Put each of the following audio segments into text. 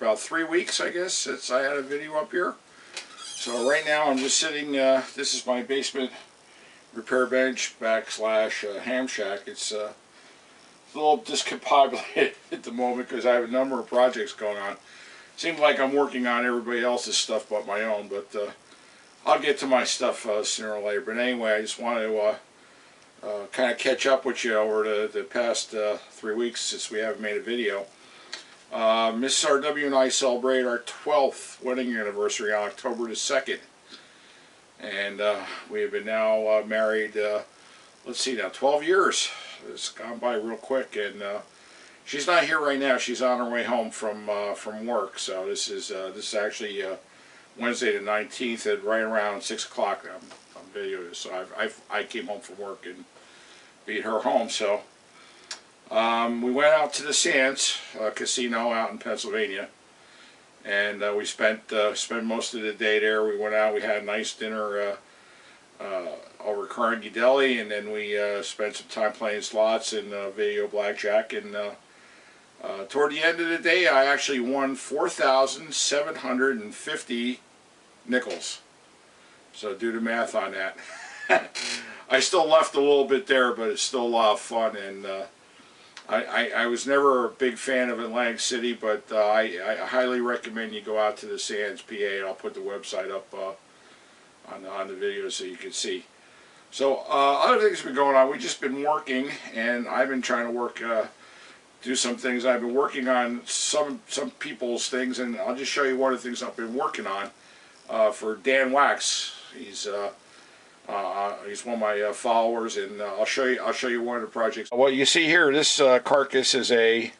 about 3 weeks, I guess, since I had a video up here. So right now I'm just sitting, this is my basement repair bench backslash ham shack. It's a little discombobulated at the moment because I have a number of projects going on. Seems like I'm working on everybody else's stuff but my own, but I'll get to my stuff sooner or later. But anyway, I just wanted to kind of catch up with you over the past 3 weeks since we haven't made a video. Mrs. RW and I celebrate our 12th wedding anniversary on October the 2nd. And we have been now married, let's see now, 12 years. It's gone by real quick, and she's not here right now. She's on her way home from work. So this is actually Wednesday the 19th at right around 6 o'clock. I'm videoing this, so I came home from work and beat her home. So we went out to the Sands Casino out in Pennsylvania, and we spent most of the day there. We went out. We had a nice dinner over Carnegie Deli, and then we spent some time playing slots and video blackjack. And toward the end of the day, I actually won 4,750 nickels. So do the math on that. I still left a little bit there, but it's still a lot of fun. And I was never a big fan of Atlantic City, but I highly recommend you go out to the Sands, PA. And I'll put the website up on the video so you can see. So other things have been going on. We've just been working, and I've been trying to work, do some things. I've been working on some people's things, and I'll just show you one of the things I've been working on for Dan Wax. He's one of my followers, and I'll show you one of the projects. What you see here, this carcass is a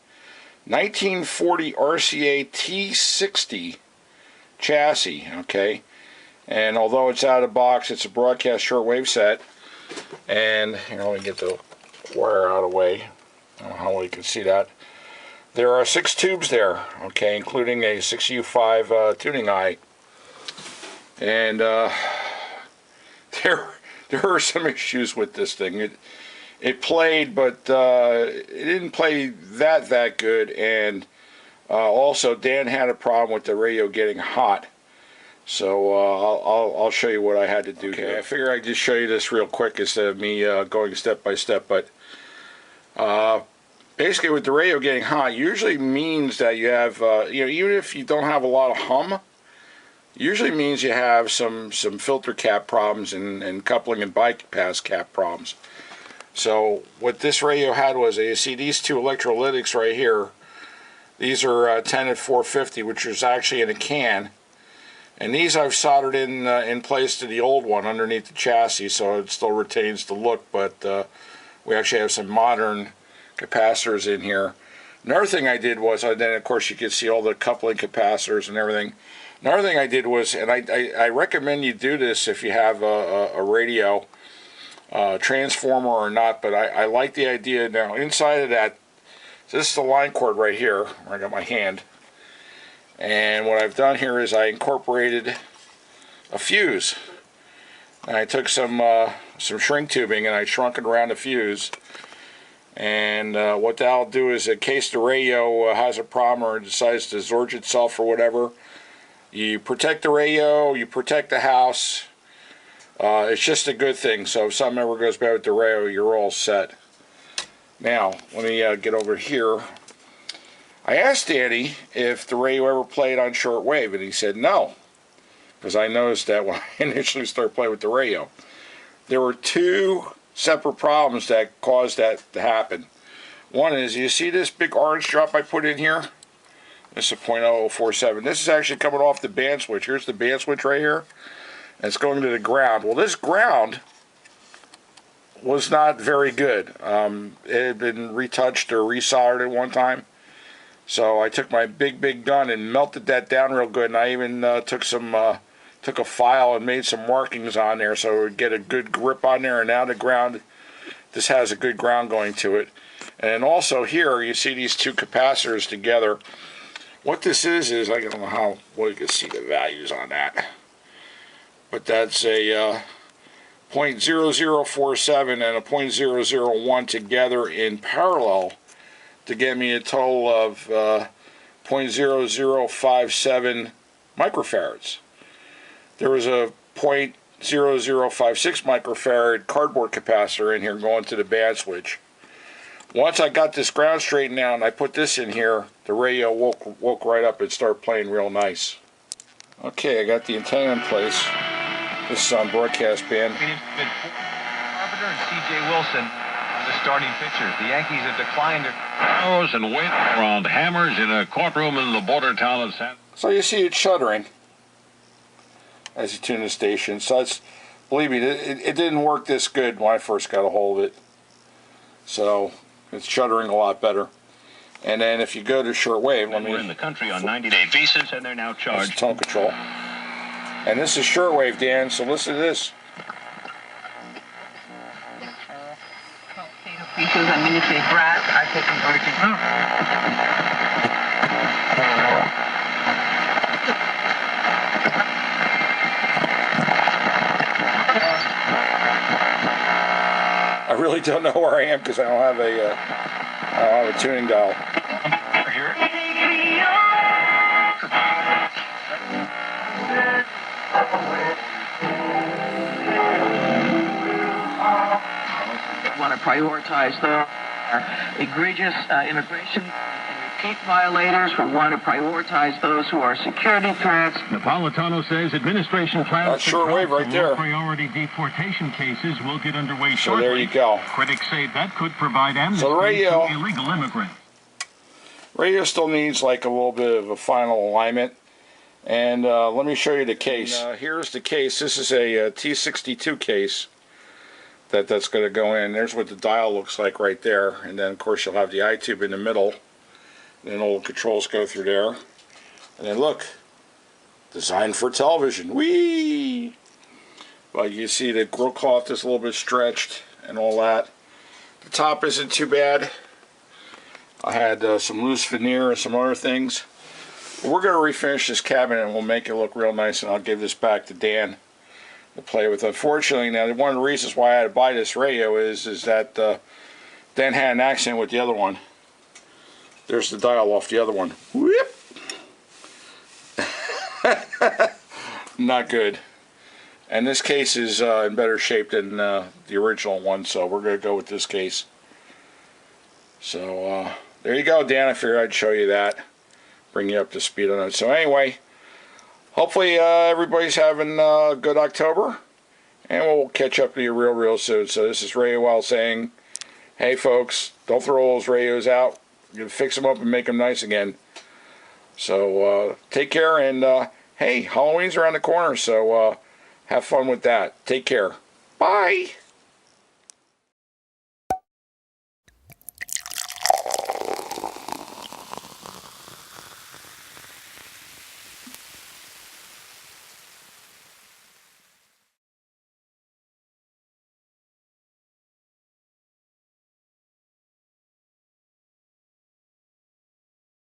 1940 RCA T60 chassis. Okay, and although it's out of the box, it's a broadcast shortwave set. And here, let me get the wire out of the way. I don't know how well you can see that. There are 6 tubes there, okay, including a 6U5 tuning eye. And there are some issues with this thing. It played, but it didn't play that good. And also, Dan had a problem with the radio getting hot. So I'll show you what I had to do here. I figure I'd just show you this real quick instead of me going step by step. But basically, with the radio getting hot, usually means that you have, even if you don't have a lot of hum, usually means you have some filter cap problems and coupling and bypass cap problems. So what this radio had was, you see these two electrolytics right here. These are 10 at 450, which is actually in a can. And these I've soldered in place to the old one underneath the chassis, so it still retains the look, but we actually have some modern capacitors in here. Another thing I did was, then of course you can see all the coupling capacitors and everything. Another thing I did was, and I recommend you do this if you have a radio transformer or not, but I like the idea. Now inside of that, so this is the line cord right here, where I got my hand. And what I've done here is I incorporated a fuse. And I took some shrink tubing and I shrunk it around the fuse. And what that'll do is, in case the radio has a problem or decides to zorge itself or whatever, you protect the radio, you protect the house. It's just a good thing. So if something ever goes bad with the radio, you're all set. Now, let me get over here. I asked Danny if the radio ever played on shortwave, and he said no, because I noticed that when I initially started playing with the radio. There were 2 separate problems that caused that to happen. One is, you see this big orange drop I put in here? This is a 0.0047. This is actually coming off the band switch. Here's the band switch right here. And it's going to the ground. Well, this ground was not very good. It had been retouched or resoldered at one time. So I took my big gun and melted that down real good, and I even took a file and made some markings on there so it would get a good grip on there. And now the ground, this has a good ground going to it. And also here you see these 2 capacitors together. What this is I don't know how well you can see the values on that, but that's a 0.0047 and a 0.001 together in parallel to get me a total of 0.0057 microfarads. There was a 0.0056 microfarad cardboard capacitor in here going to the band switch. Once I got this ground straightened out and I put this in here, the radio woke right up and started playing real nice. Okay, I got the antenna in place. This is on broadcast band. Carpenter and C.J. Wilson are the starting pitchers. The Yankees have declined their and wait around hammers in a courtroom in the border town of San. So you see it shuddering as you tune the station. So it's, believe me, it didn't work this good when I first got a hold of it. So it's shuddering a lot better. And then if you go to shortwave, We're in the country on 90-day visas, and they're now charged. Tone control. And this is shortwave, Dan. So listen to this. Pieces and miniature brass are taking origin. I really don't know where I am because I don't have a tuning dial. Want to prioritize the egregious immigration and repeat violators. We want to prioritize those who are security threats. Napolitano says administration plans That's shortwave right there. Priority deportation cases will get underway So shortly. there you go. Critics say that could provide amnesty So the radio, to illegal immigrants. Radio still needs like a little bit of a final alignment. And let me show you the case. Here's the case. This is a T62 case that's going to go in. There's what the dial looks like right there. And then, of course, you'll have the I-tube in the middle. And then all the controls go through there. And then look, designed for television. Whee! But you see the grill cloth is a little bit stretched and all that. The top isn't too bad. I had some loose veneer and some other things. But we're going to refinish this cabinet and we'll make it look real nice, and I'll give this back to Dan to play with. Unfortunately, now one of the reasons why I had to buy this radio is that Dan had an accident with the other one. There's the dial off the other one. Whoop! Not good. And this case is in better shape than the original one, so we're going to go with this case. So there you go, Dan. I figured I'd show you that, bring you up to speed on it. So anyway, hopefully everybody's having a good October, and we'll catch up to you real soon. So this is Ray Well saying, hey folks, don't throw those radios out. You fix them up and make them nice again. So take care, and hey, Halloween's around the corner, so have fun with that. Take care. Bye.